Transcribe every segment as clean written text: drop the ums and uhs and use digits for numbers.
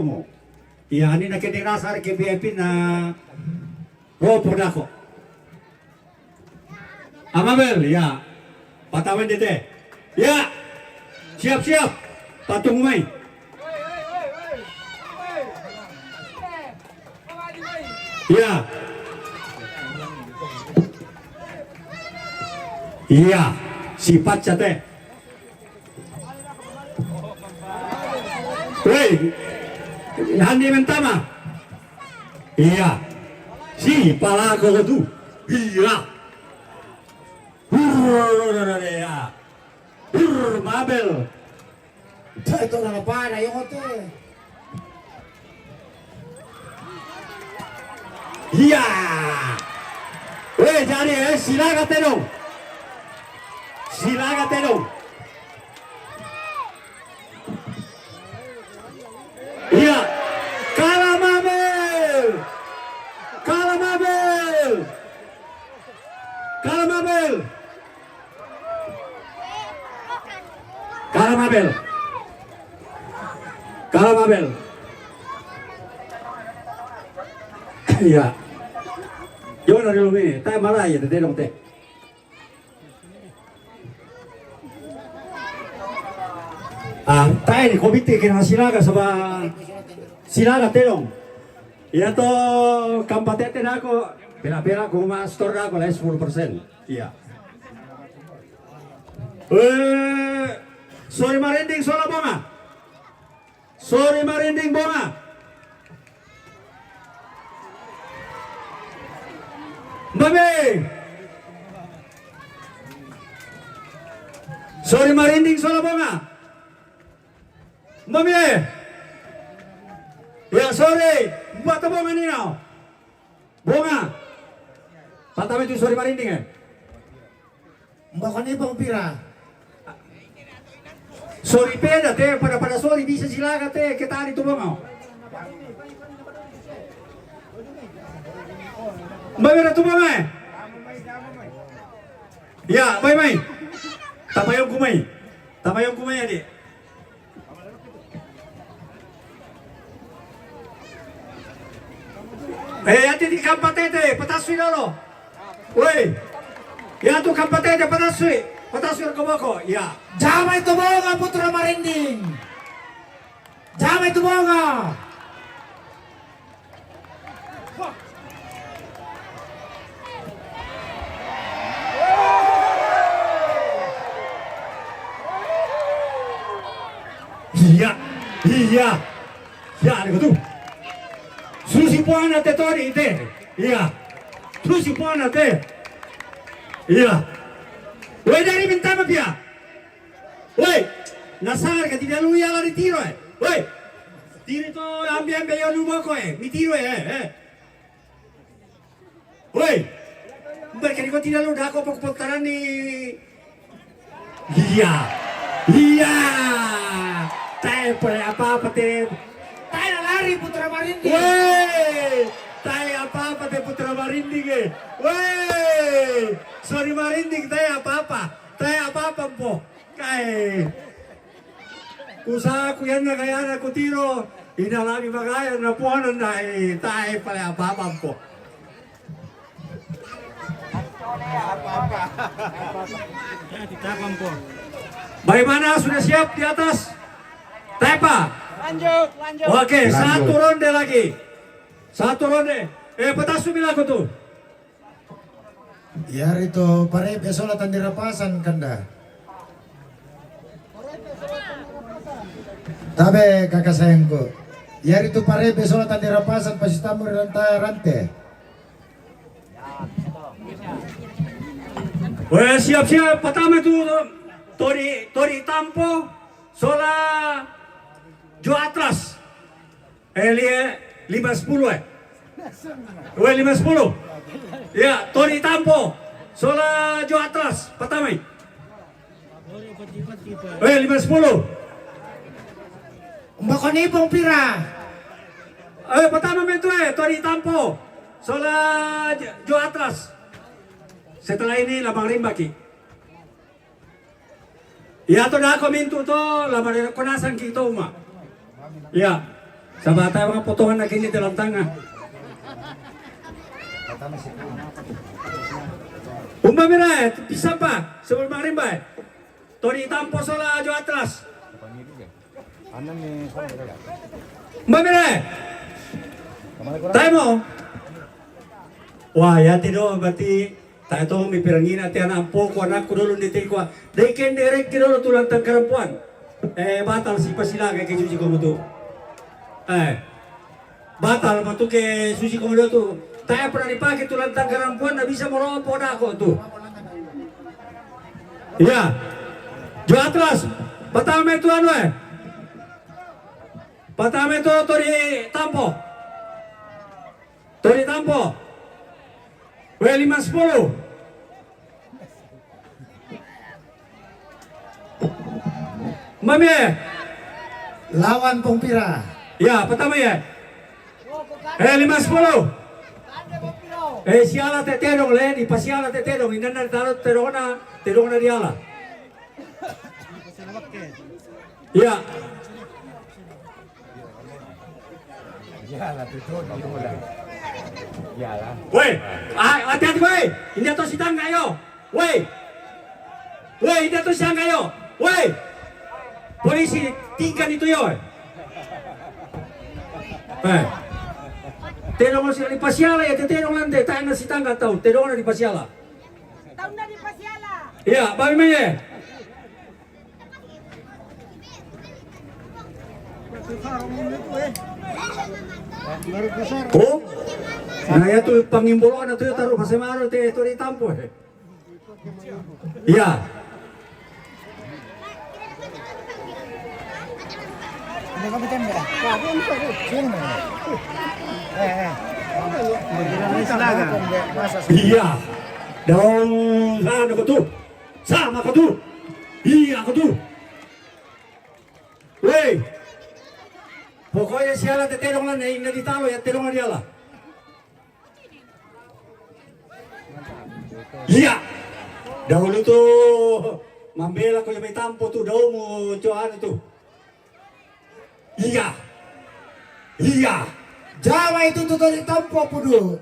mo. Iya, ini nakidirasar ke VIP na ropo na ako. Amabel, ya. Patawan dito eh. Ya. Siap-siap. Patung may. Ya. Iya. Sifat siya te. Wey. Handi mentama. Iya. Si palago ko tu. Iya. Ya. Mabel. Ito na pa na yung ote. Iya. Wey, jadi sila katero. Sila katero. Iya. Kalah Mabel. Kalah Mabel. Kalah Mabel. Kalah Mabel. Kalah Mabel. Iya. Gimana dulu ini? Tayo malaya deh dong teh. Ah, tayo ni komite kina sila ka telong. Iya to kampatete na ako. Pila-pila ko ma-store na ako lang 10%. Iya. Sorry marinding sola bonga. Sorry marinding bonga. Babe. Sorry marinding sola bonga. Mami, ya sorry, buat apa bonga ini now? Bonga, patah itu sorry marinding ya? Mbak kan ibang pira. Sorry peda teh, pada sorry bisa silakan teh, kita itu bonga. Mbak ada tuh bonga? Ya, bye. Tamayong kumay adik. Ati di kampatete, pataswi dulu. Woi, ya tu kampatete pataswi ko bako. Ya, Jamay tubonga putra marinding. Jamay tubonga. Iya, ya, ada tuh. Susi puana te tori te. Iya. Susi puana te. Iya. Woi dari bintama pia. Woi. Nasar ka tidak lu ya lari tiro eh. Woi. Tiro to ambil yo lumo ko eh. Mi tiro eh. Woi. Berkali ko tidak lu dah ko pagputaran ni. Iya. Iya. Tayo pa apa te. Tayo lari putra marinding. Wey, tayo apa-apa teh putra marinding eh. Wey, sorry marinding tayo apa-apa po. Kay, usaha ko yan na kaya na ko tiro, inalami magaya na po ano na eh, tayo pala apa-apa po. Bagaimana sudah siap di atas? Tayo pa. Lanjut. Oke, satu ronde lagi. Satu ronde. Petasu bilang aku tuh. Yar itu pare besolatan dirapasan kanda. Tabe kakak sayangku. Yar itu pare besolatan dirapasan pasti tamu rante. Weh, siap-siap. Pertama itu Tori Tampo, Sola Jo Atlas. 5-10 eh. Weh 5-10. Ya, Tori Tampo. Sola Jo Atlas. Pertama. Weh 5-10. Mbak kan ibang pira. Pertama itu Tori Tampo. Sola Jo Atlas. Setelah ini lamang rimbaki. Ya to na ako minto to lamang konasan kita uma. Ya. Sama tayo mga potongan na kini dalam tanga. Umamira, isa pa. Sebelum marimba. Tori tampo sola ajo atras. Umamira. Tayo mo. Wah, ya tino berarti tayo to may pirangin at yan ang po ko anak ko dulu dito ko. Dahil kenderek kino tulang tangkarampuan. Batal si pasila kay Susi Komodo. Batal mo to kay Susi Komodo to. Tayo pernah dipakai tulang tangkarampuan na bisa merompo na ako to. Iya. Jo atras. Patame itu anu Patame itu tori tampo. Tori tampo. Well, 5-10. Mami. Lawan pong pira. Ya, pertama ya. 5-10. Siala teterong le, ipasiala teterong, inana taro terona diala. Ya. Woi, hati-hati woi. Ini atau sidang kayo. Woi. Woi, ini atau sidang kayo. Woi. Polisi tingkan itu yo. Terong sila di Pasiala ya, terong lande, tayo na si tangga tau, terong na di Pasiala. Tao na di Pasiala. Iya, babi maya. Oh, nah ya tuh pangimboloan itu taruh pasemaro te itu di tampo. Iya. Iya. Dong, sana ko tuh. Sama ko tuh. Iya ko tuh. Wey. Pokoknya siala teterong lang na ditalo ya terong dia lah. Iya. Dahulu tuh mambela ko yung may tampo tuh daw mo cuan itu. Iya. Iya. Jawa itu tuh dari tampo pudu.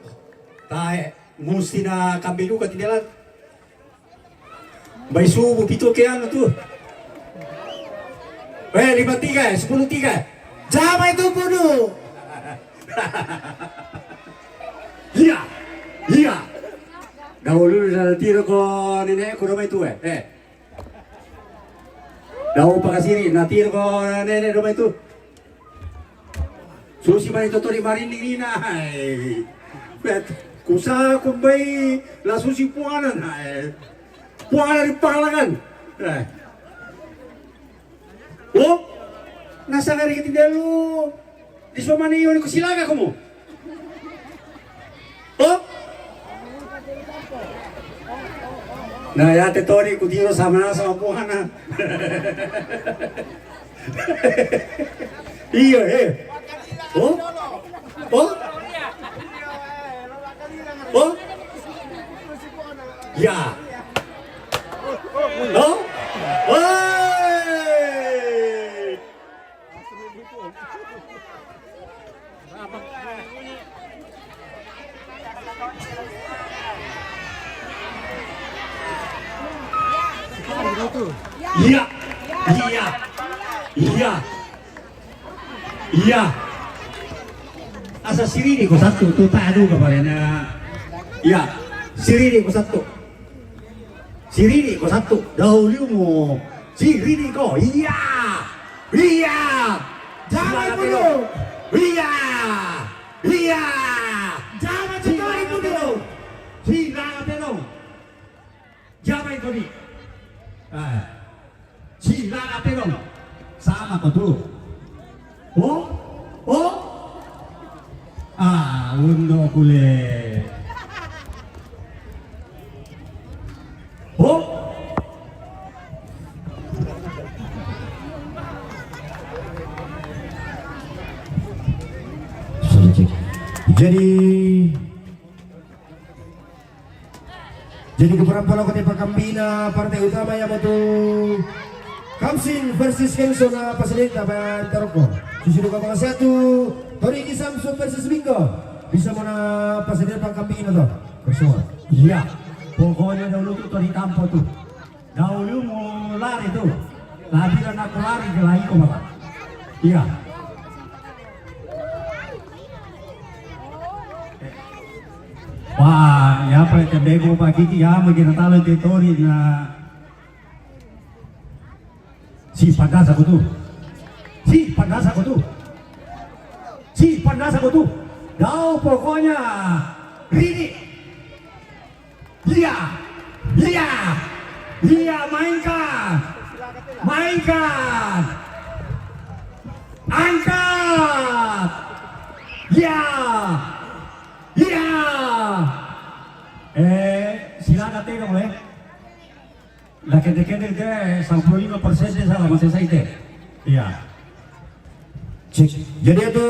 Tae, musti na kambilu ka tindalan. May subo pito kaya ano tuh. 5-3, 10-3. Jawa itu pudu. Iya. Iya. Dahulu na tiro ko nenek ko rumah itu Daw pa kasiri, natiro ko nenek rumah itu. Susi man ito tori marinig na. Bet, kusa kumbay la susi puanan. Puanan rin pangalangan. Oh, nasa nga rin kitindalo. Di so maniyo ni kusilaga ko mo. Oh? Nah ya tetori kutiro sama na sama puanan. Iya Oh? Oh? Oh? Ya. Oh? Oi! Iya. Iya. Iya. Iya. Asa siriri ko satu tu tado ka pare na. Iya. Siriri ko satu. Siriri ko satu. Dahulu mo. Siriri ko. Iya. Iya. Jawa pudu. Iya. Iya. Jawa tetori pudu. Sila pero. Jawa itu di. Sila pero. Sama ko tu. Oh? Oh? Undo kulit. Oh? Jadi keberapa kota Pakambina partai utama yang untuk Kamsin versus Kenzo na pasalita pa Taroko. Susunod ka mga satu. Toriki Samsung versus Bingo. Bisa mo na pasadir pang kambing na to. Bersuara. Iya, pokoknya dahulu tuh Tony Tampo tuh. Dahulu mau lari tuh. Lari dan aku lari ke lagi kok Bapak. Iya. Wah, ya apa itu bego Pak Kiki ya begini talo itu Tony na si panas aku tuh. Si panas aku tuh. Si panas aku tuh. Dah pokoknya Rini. Iya, iya, iya, mainkan, mainkan, angkat, iya, iya. Silakan tengok boleh. Laki-laki dia 95% dia salah masih saya itu. Iya. Cek. Jadi itu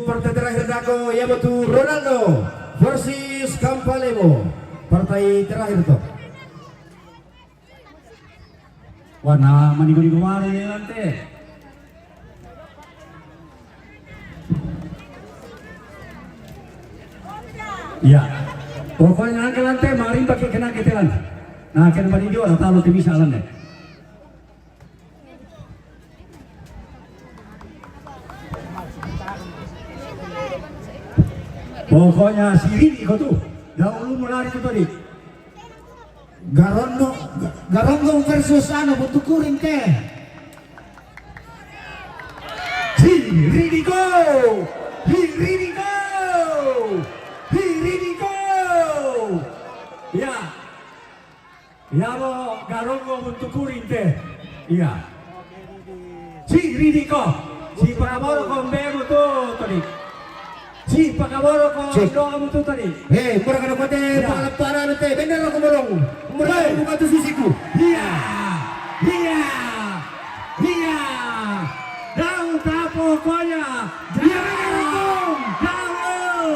partai terakhir dako ya betul Ronaldo versus Campalemo. Partai terakhir tuh. Warna manigo-nigo mari nanti. Iya. Pokoknya angkat lantai marin pakai kena ketelan. Nah, kena manigo atau tahu tim misalan deh. Pokoknya si Rini kau tuh. Dahulu mulai itu tadi. Garonggo versus Butukurin teh. Si Rini go, si Rini go, si Rini go. Ya, ya lo Garonggo Butukurin teh. Iya. Si Rini go, si Pakaboro kombemu tuh tadi. Si Pakaboro doa mutu tadi. Hei, murah kana kote para nate bener aku morong. Murah buka tu sisiku. Iya. Iya. Iya. Daun tak pokoknya. Daun. Daun.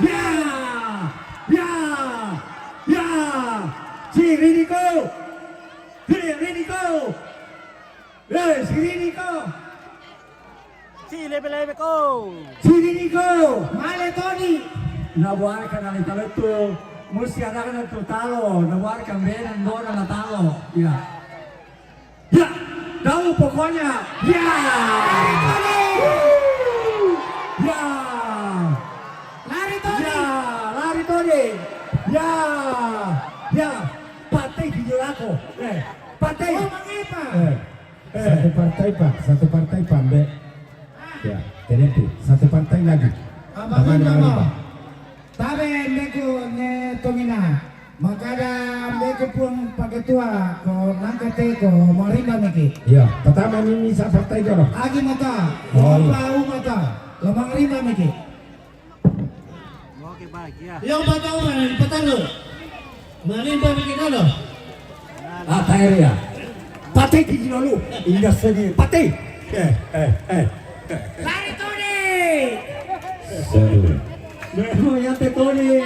Ya. Ya. Ya. Si Riniko. Si Riniko. Si Riniko. Si lebe-lebe ko. Sini Niko, Male Tony. nabuarkan alita itu, mesti ada kan itu talo, nabuarkan beran dona na talo, ya, ya, tahu pokoknya, ya, Lari Tony. ya, Lari Tony. ya, lari Tony, ya, ya, patai video aku, patai, Oh, mangapa? Satu partai Pak, satu partai Pambe. Ya, jadi itu satu partai lagi. Abang Aman, mo. Pak. Tabe meko ne Tomina. Makada meko pun paketua ko nangkate ko marimba meki. Ya, pertama ini sa partai kono. Agi mata. Oh, iya. Bau mata. Lamang rimba meki. Oke baik ya. Yung bata uman patalo. Marimba meki kalo. air ya, patai video lu, indah segi, patai, Lari Tony. Satu. memang yang Tony,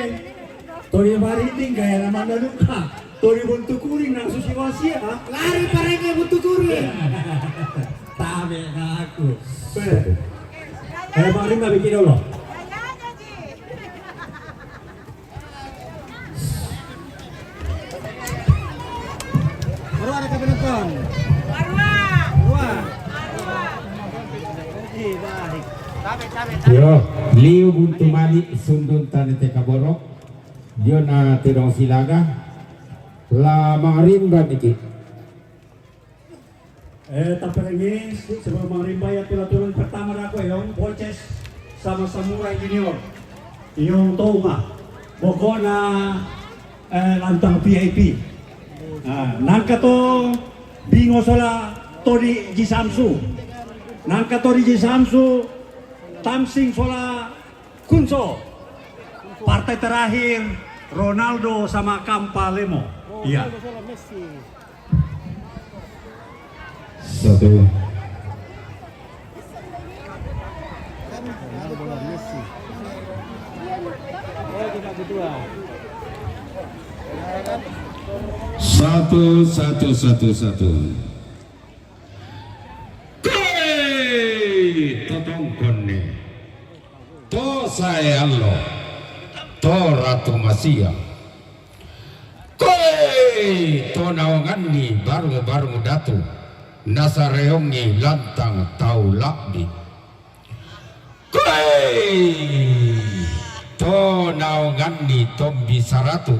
Tony mariting kayak nama luka, Tony bentuk kuring nang susi wasia, Lari parenge Butukurin. tabe aku, mari nggak bikin dulu. Baru ada ke penonton. Arwa. Dua. Arwa. Oke baik. Yo, Liu buntu mali sundun tani teka borok. Dia na tirong silaga. La marimba niki. Tapi lagi sebelum marimba ya pelaturan pertama aku yang Boces sama Samurai Junior, yung Toma, pokoknya lantang VIP. Nangka to bingo sola Tori Jisamsu, nangka Tori Jisamsu, Tamsing sola Kunso, partai terakhir Ronaldo sama Campalemo. Iya. Messi. Satu. Messi. Oke Pak Ketua. Satu. Toto to sae allo to ratu masia koi to nawanganni baru datu nasareongi lantang tau lakbi koi to nawanganni tombi saratu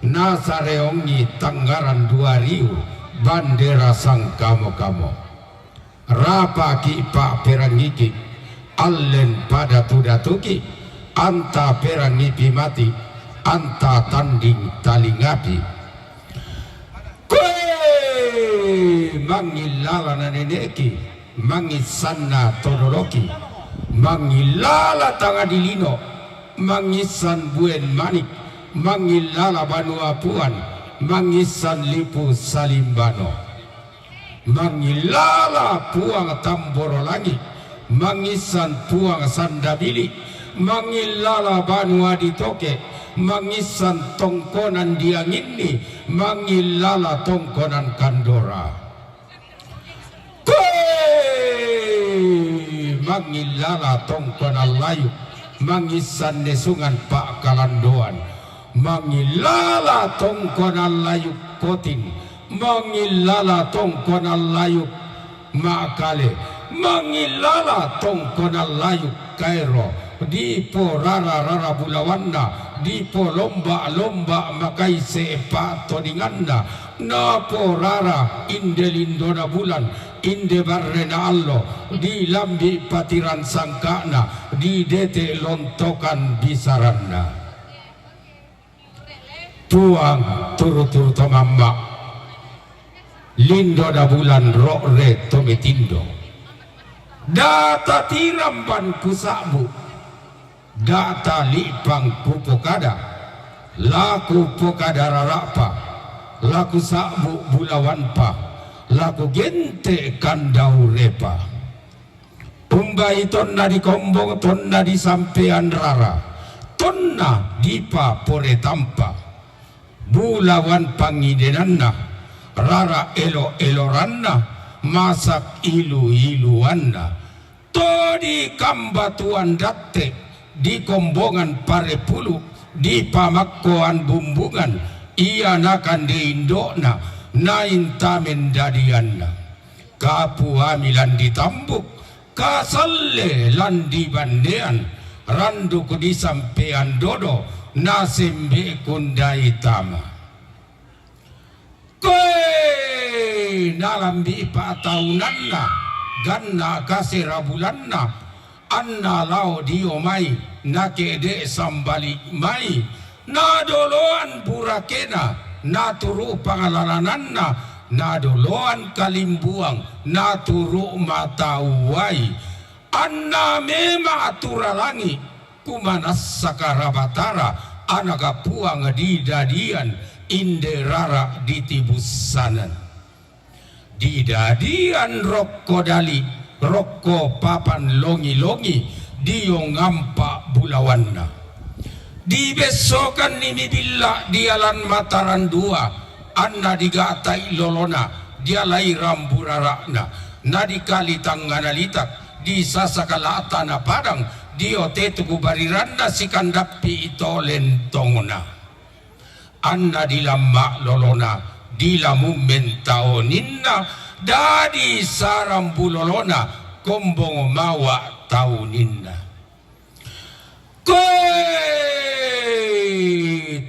nasareongi tanggaran 2000 bandera sang kamo-kamo rapa ki pa perangiki allen pada tudatuki anta perangipi mati anta tanding talingapi kue mangilala naneneki mangisanna todoroki mangilala tangadilino mangisan buen manik mangilala banua puan mangisan lipu salimbano mangilala puang tamboro langit mangisan puang sandabili mangilala banua ditoke mangisan tongkonan diangini mangilala tongkonan kandora mangilala tongkonan layu mangisan nesungan pak kalandoan mangilala tongkonan layu kotin mangilala tongkonan layu makale mangilala tongkonan layu kairo dipo rara bulawanna dipo lomba makai sepa todinganna napo rara inde lindona bulan inde barrena allo di lambi patiran sangkana di dete lontokan bisaranna tuang turu-turu tomamma lindo da bulan rokre tometindo data tiramban kusabu data lipang pupokada laku pokada rarapa laku sabu bulawanpa laku gente kandau repa umbai tonna di kombong tonna di sampean rara tonna dipa pore tampa bulawan pangidenanna rara elo-eloranna masak ilu-iluanna todi kambatuan datte di kombongan parepulu di pamakkoan bumbungan iya nakan di indona nain tamen dadianna kapu amilan ditambuk kasalle landi bandean randu di sampean dodo nasembe kundai tama koi nalambi pa taunanna ganna kasira bulanna anna lao dio mai nakede sambali mai nadoloan burakena naturu pangalananna nadoloan kalimbuang naturu matauai anna mema aturalangi kumanas sakarabatara anaga puang di dadian inderara ditibusanan di dadian rokko dali rokko papan longi-longi dio ngampa bulawanna di besokan nimi bila dialan mataran dua anna digatai lolona dia lai ramburarana nadi kali tanganalitak di sasakalata padang dio tetuku bariranda sikandapi itolen tongona anna dilamma lolona dilamu mentaoninna dadi sarambulolona kombong mawa tauninna koi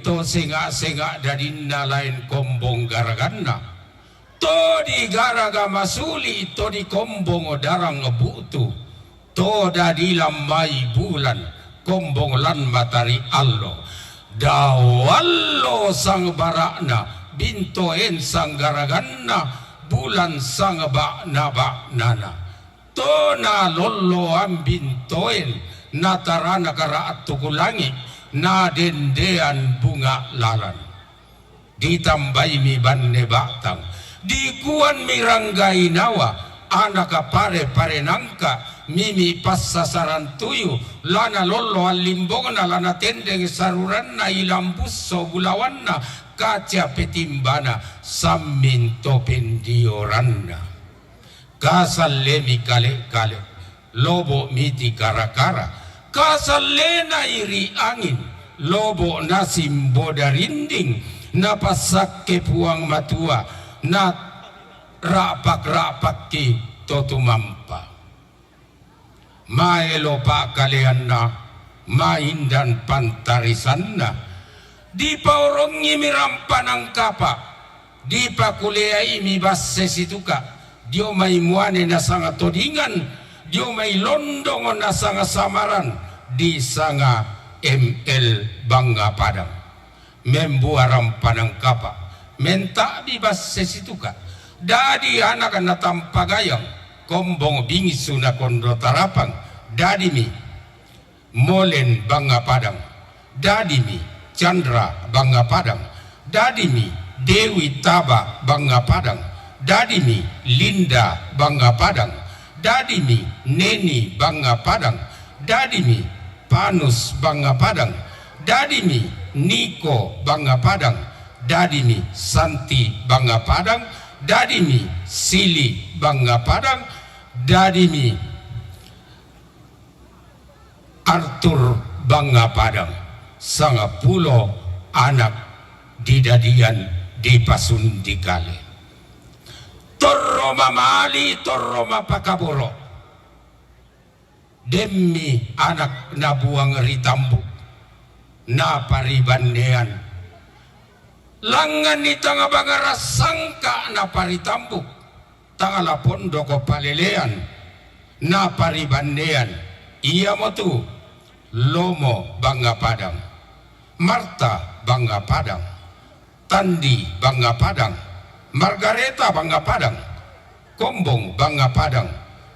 to senga dadinna lain kombong garaganna to di garaga masuli to di kombong darang butu to dadi lamai bulan kombong lan matari allo dawallo sang barakna bintoen sang garaganna bulan sang bak nana tona lollo ambintoen natarana karaat tukulangi na dendean bunga lalan ditambai mi banne batang dikuan miranggai nawa anaka pare nangka mimi pas sasaran tuyu lana lollo alimbongna lana tendeng saruranna ilambusso bulawanna kaca petimbana sammin topen dioranna kasal lemi kale lobo miti kara kasalena iri angin lobo nasimbo darinding napasak ke puang matua na rapak ki totumampa maelo pa kalian na maindan pantarisanna di paurongi mirampan ang kapa di pa kuliai mi basse situka dio mai muane na sanga todingan dio mai londong na sanga samaran di sanga ML Bangga Padang membuaram panang kapa menta di basse situka dadi anak na tampagayang kombong bingsu na kondo tarapang dadimi molen Bangga Padang dadimi Chandra Bangga Padang dadimi Dewi Taba Bangga Padang dadimi Linda Bangga Padang dadimi Neni Bangga Padang dadimi Panus Bangga Padang dadimi Niko Bangga Padang dadimi Santi Bangga Padang dadimi Sili Bangga Padang dadimi Arthur Bangga Padang sanga pulo anak didadian di Pasundikale torro mamali torro mapakaboro demi anak nabuang ritambu na paribandean langan ni tanga bangara sangka na paritambu tangala pondoko palelean na paribandean iya motu Lomo Bangga Padang Marta Bangga Padang Tandi Bangga Padang Margareta Bangga Padang Kombong Bangga Padang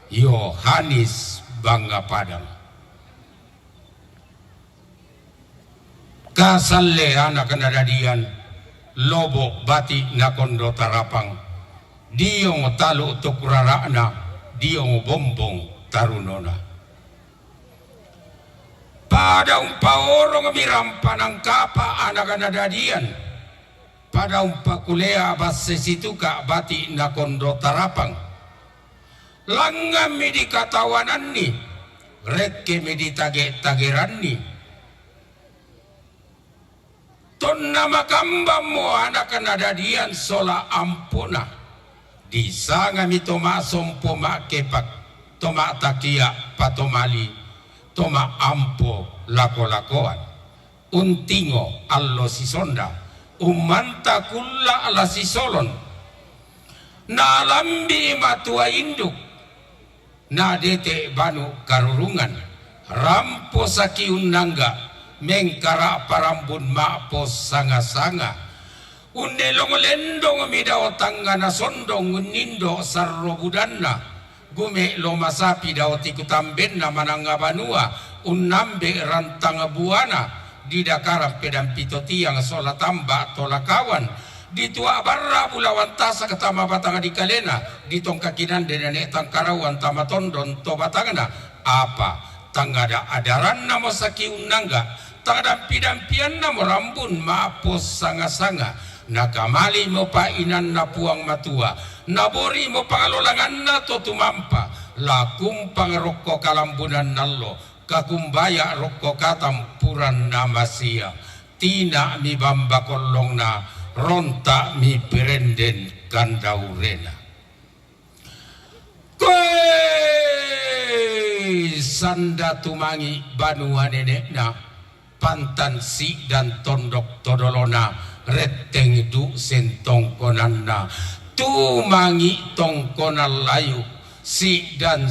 Yohanis Bangga Padang kasalle anak nadadian lobo bati nakondo tarapang diong talu tukurarana diong bombong tarunona pada umpaorong mirampanang kapa anak nadadian pada umpakulea basse situka bati nakondo tarapang langgam mi dikatawananni rekke mi ditage-tageranni tonna makambammo anak nadadian sola ampuna disanga mi toma sompo makepak toma takia patomali toma ampo lako-lakoan untingo allo sisonda umanta kulla ala sisolon na lambi matua induk na dete banu karurungan rampo saki unangga mengkara parambun maapos sanga-sanga undelong lendong midao tanggana sondong unindo sarro budanna gume lo masapi dawati kutamben na mananga banua unnambe rantang buana di Dakar pedang pito tiang sola tamba tola kawan di tua barra bulawan tasa ketama batanga di kalena di tongkakinan dan nenek karawan tama tondon to batangana apa tangada adaran namo saki unangga tangada pidampian namo rambun maapos sanga-sanga nakamali mo painan na puang matua nabori mo pangalolangan na to tumampa lakum pangrokko kalambunan nallo kakumbaya rokko katampuran namasia tina mi bamba kolong na ronta mi perenden kandaurena koi sanda tumangi banua nenekna pantan si dan tondok todolona reteng du sentong konanna tumangi tongkonal layu si dan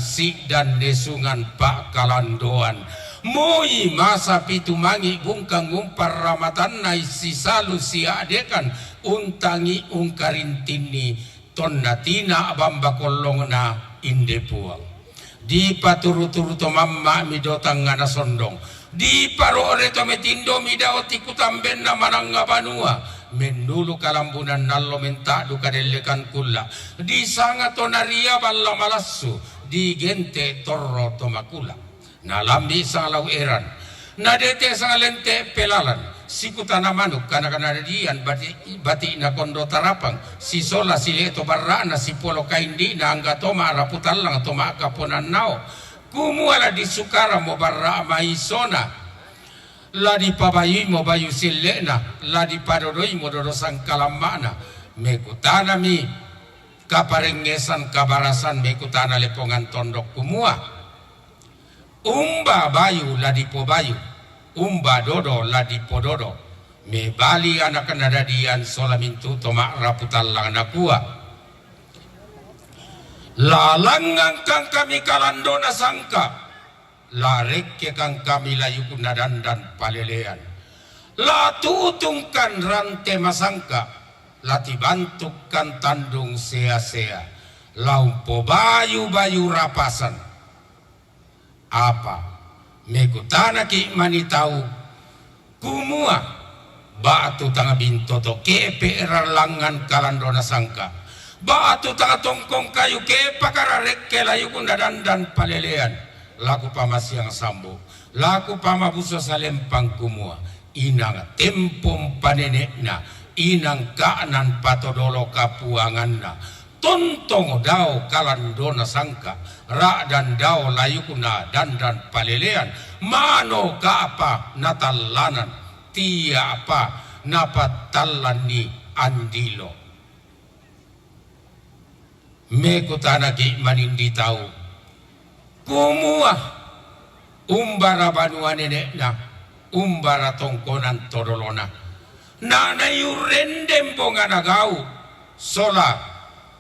nesungan pak kalandoan moi masa pitumangi bungkang umpar ramatan nai si salu si adekan untangi ungkarintini tonnatina bamba kolong na inde puang di paturu-turu to mamma midotang ngana sondong di parore to metindo midawati kutamben na mananga banua menulu kalambunan nallo menta duka delekan kulla di sanga tonaria balla malassu di gente torro tomakula nalambi salau eran nadete sangalente pelalan sikutana manuk kana dian bati na kondo tarapang si sola si leto barrana si polo kaindi na angga toma raputallang toma kaponan nao kumua la di sukara mo barra maisona la di pabayi mo bayu silena la di padodoi mo dodosan kalamana mekutana mi kaparengesan kabarasan mekutana lepongan tondok kumua umba bayu la di pobayu umba dodo la di pododo me bali anak nadadian solamintu toma raputallang nakua lalangang kang kami kalandona sangka larekke kang kami layukuna dandan palelean la tutungkan rante masangka la tibantukkan tandung sea-sea laumpo bayu-bayu rapasan apa mekutana ki manitau kumua batu tanga bintoto kepe langan kalandona sangka batu tanga tongkong kayu ke pakara rekke layu kunda dandan palelean laku pamasyang sambo laku pamabuso salempang kumua inang tempom panenekna inang kaanan patodolo kapuanganna tontong dao kalandona sangka ra dan dao layu kunda dandan palelean mano kaapa natalanan tia apa napatalani andilo mekutana ki manindi tahu kumua umbara banua nenekna umbara tongkonan todolona nana yurendem bongana gau sola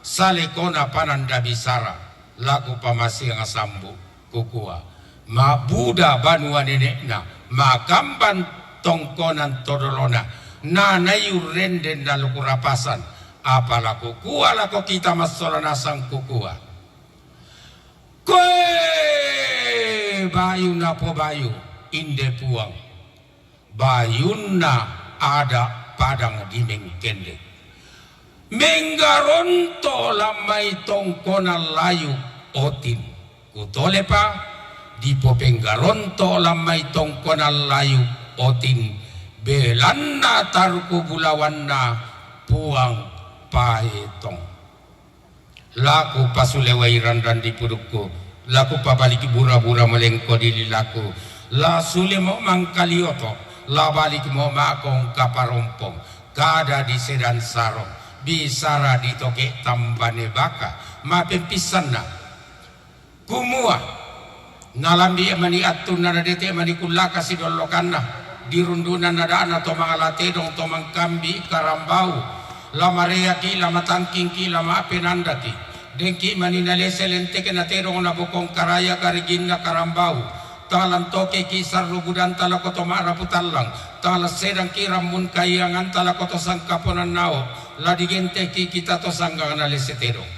salekona pananda bisara laku pamasi ngasambu kukua ma buda banua nenekna ma kamban tongkonan todolona nana yurenden dalu kurapasan apalah kukua lako kita masolana sang kukua koe bayu napo bayu inde puang bayunna ada padang di mengkende menggaronto lamai tongkonan layu otin kutole pa di popenggaronto lamai tongkonan layu otin belanna tarku bulawanna puang pahetong laku pasulewairan dan di pudukku laku pabaliki bura-bura melengko di laku la sule mo mangkalioto la balik mo makong kaparompong kada di sedan sarong bisara di toke tambane baka mapempisanna kumua nalambi mani atun na dete mani kulaka si dolokanna di rundunan nadaan atau mangalatedong atau mangkambi karambau lama reaki lama tangking ki lama apenanda ki dengki maninale selente ke natedong na bukong karaya karigina karambau talan toke ki sarrubudan talakoto maraputallang talas sedang kiramun kayangan talakoto sangkaponan nao ladigente ki kita to sanggang na lesetedong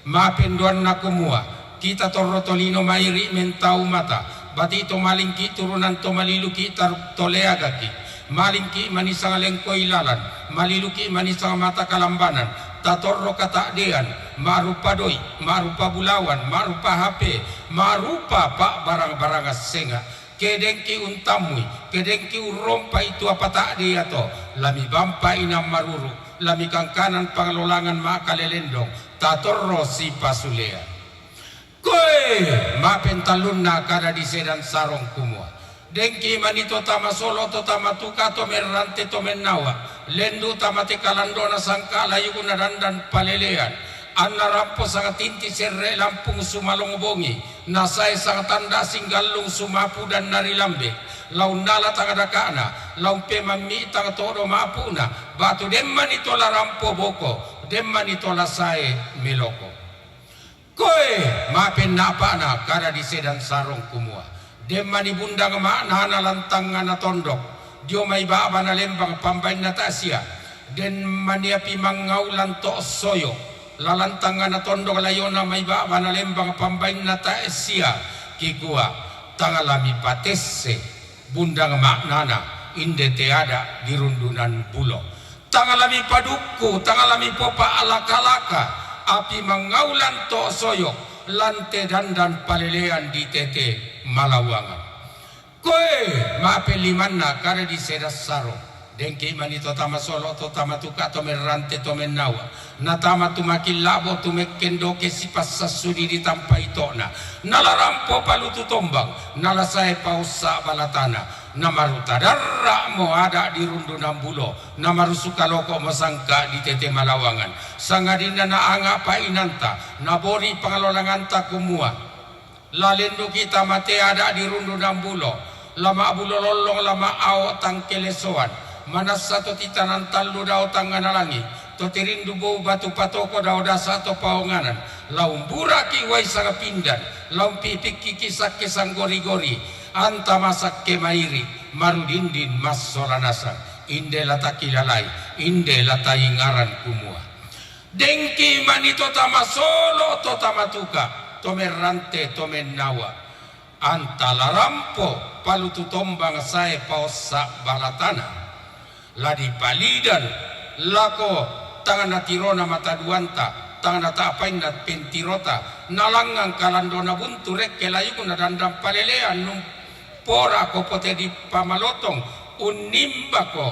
mapenduan na kumua kita torotolino mairi mentau mata batito malingki turunan to maliluki tar toleagaki malingki manisang lengko ilalan maliluki manisang mata kalambanan tatorro katakdean marupa doi marupa bulawan marupa HP marupa pak barang-barang senga kedengki untamui kedengki urompa itu apa tak dia to lami bampa inam maruru lami kangkanan panglolangan makalelendong tatorro si pasulea koe mapentalun na kada di sedan sarong kumua dengki manito tama solo to tama tuka to merante to menawa lendu tama te kalandona sangka layu kuna dandan palelean anna rampo sangat tinti serre lampung sumalong bongi nasai sangat tanda singgalung sumapu dan nari lambe laun nala tangadakana laun pemami tang todo mapuna batu demman ito la rampo boko demman ito la sae meloko koe mapen napana kada di sedan sarong kumua demani bundang makna lantangan na tondok dio may baba na lembang pambay na tasya den maniapi mangaulan to soyo lalantangan na tondok layo na may baba na lembang pambay na tasya kikua tangalami patesse bundang maknana inde teada di rundunan bulo tangalami paduku tangalami popa alakalaka api mangaulan to soyo lante dandan palelean di tete malawangan koe mapelimanna kada di sedas saro dengki manito tama solo to tama tuka to merante to menawa na tama tumakin labo to mekendo ke sipas sasudi di tampa itona nalarampo palutu tombang nalasai pausa balatana namaruta darra mo ada di rundu nambulo namaru sukaloko masangka di tete malawangan sangadina na anga painanta nabori pangalolanganta kumua lalendo kita mate ada di rundu nambulo lama abulo lolong lama aw tangkelesoan manas satu titanan talu daw tanganalangi to tirindu bau batu patoko daw dasa to paonganan laum buraki wai sanga pindan laum pipik kikisak kesang gori-gori anta masak kemairi marudindin mas solanasan inde lataki lalai inde latai ngaran kumua dengki manito tama solo to tama tuka to merante to menawa anta larampo palutu tombang sae pausa balatana ladi palidan lako tangan natirona mata duanta tangan nata apain nat pentirota nalangang kalandona buntu rek kelayu na dandam palelean num pora ko pote di pamalotong unimba ko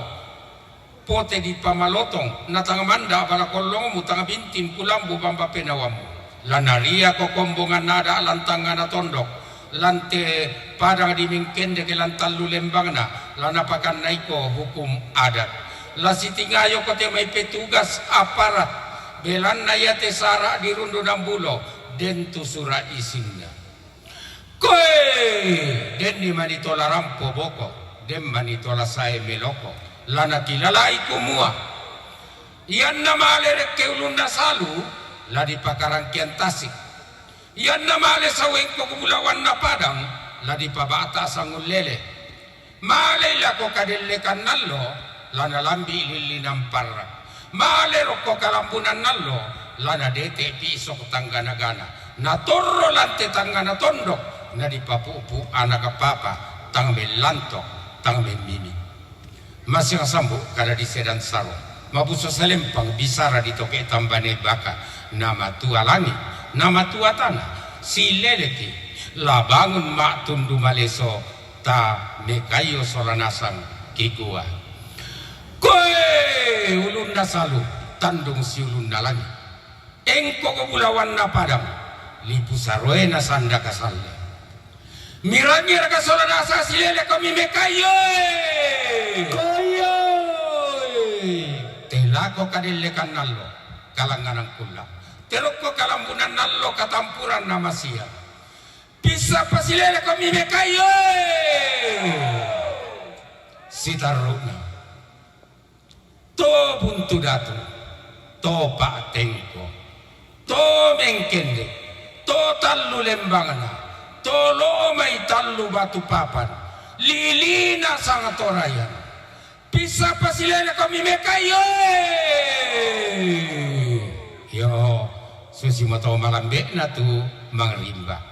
pote di pamalotong na tanga manda bala kolong mu tanga bintin kulambu bamba penawamu lanaria ko kombongan nada lantangan na tondok lante padang di mingkende ke lantalu lembangna lana pakan naiko hukum adat la sitingayo kote may petugas aparat belan nayate sara di rundu nambulo dentu sura isinna koe den ni manitola rampo boko den manitola sae meloko lana kilalai kumua yan namale ke ulunda salu la di pakarangkian tasik yan namale sa wengko kumulawan na padang la di pabata sangul lele male la ko kadelle kannallo lana lambi lili namparra male rokko kalambunan nallo lana dete pisok tanggana-gana na torro lante tanggana tondok na di papupu anak papa tang melantok tang memimi masih sambu kada di sedan saro mabuso salempang bisara di toke tambane baka nama tua langit nama tua tanah si leleki la bangun mak tundu maleso ta mekayo solanasang kikua koe ulun nasalu tandung si ulun nalangi engko kebulawan na padang lipu saroe na sanda kasalle miranya raka solanasa si lele kami mekayo koyo telako kadelle kannallo kalanganang kula teroko kalambunan nallo katampuran nama sia bisa pasilele kami mekayo sitaruna to buntu datu to pak tengko to mengkende to tallu lembangana to lomai tallu batu papan lilina sangatorayan bisa pasilele kami mekayo yo susi moto malambek na tu mangrimba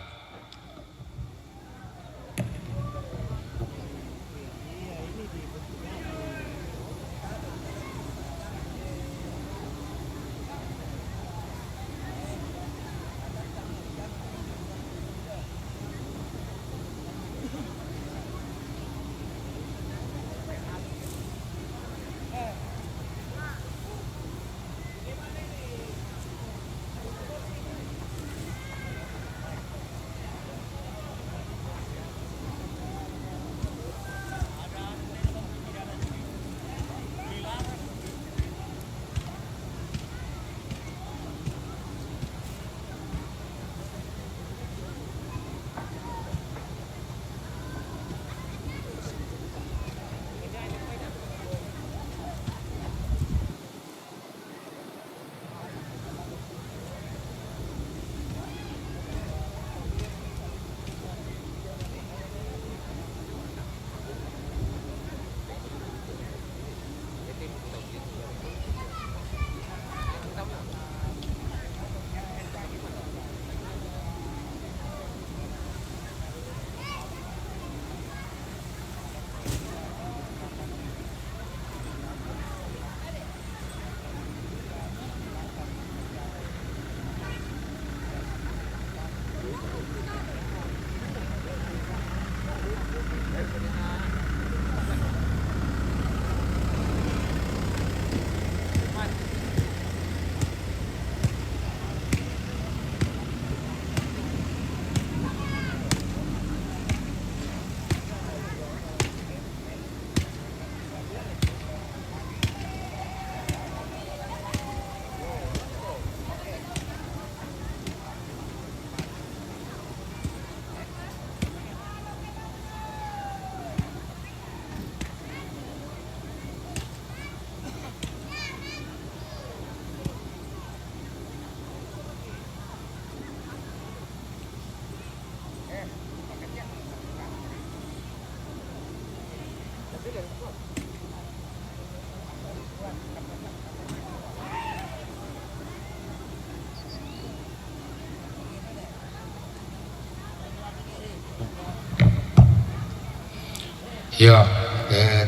Yo,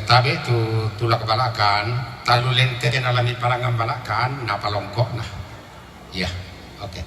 tabi tu tulak balakan, talu lente den alami palangan balakan, na palongkok nah. Ya, oke.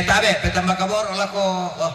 Tabe, petambah kabor olah ko. Oh.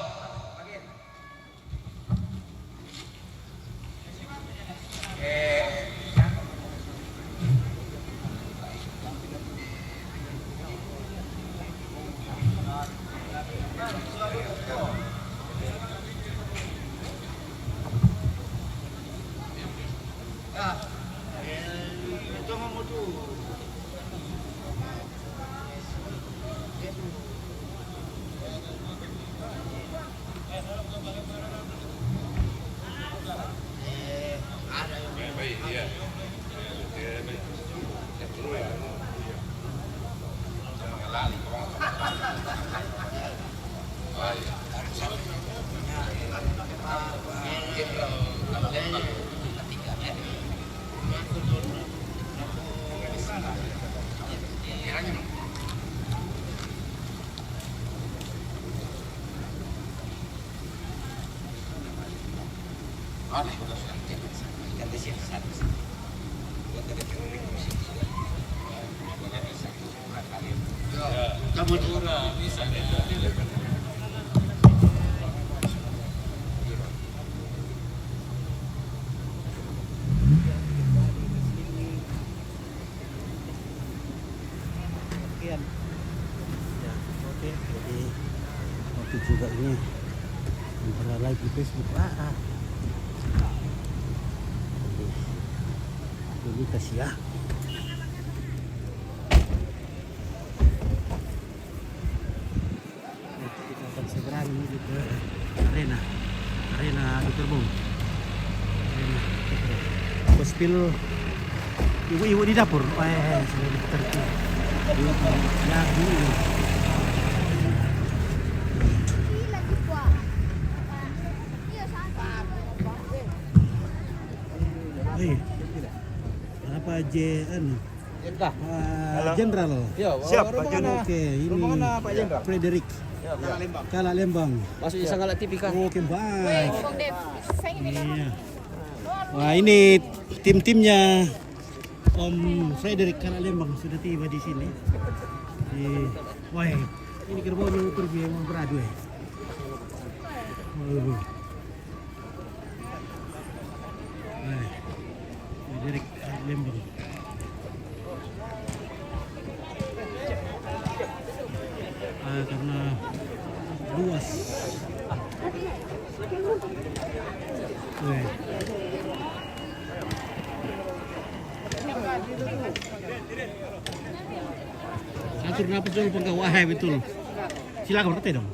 Sekian. Ya, oke. Jadi waktu juga ini antara live di Facebook. Jadi kasih ya. Kita akan segera menuju ke arena di Gerbong. Gospel ibu-ibu di dapur. Sudah tertib. Apa Jenderal? Siap, Pak Jenderal. Oke, ini Pak Jenderal? Frederick. Kala Lembang. Masuk Sangalat TV kah? Oke, baik. Iya. Wah, ini tim-timnya Om Frederick Kala Lembang sudah tiba di sini. Wah, ini gerbongnya utur biaya mau beradu ya. Frederick Kala Lembang. Karena luas. Atur napas dulu pengkawah betul. Silakan bertanya dong.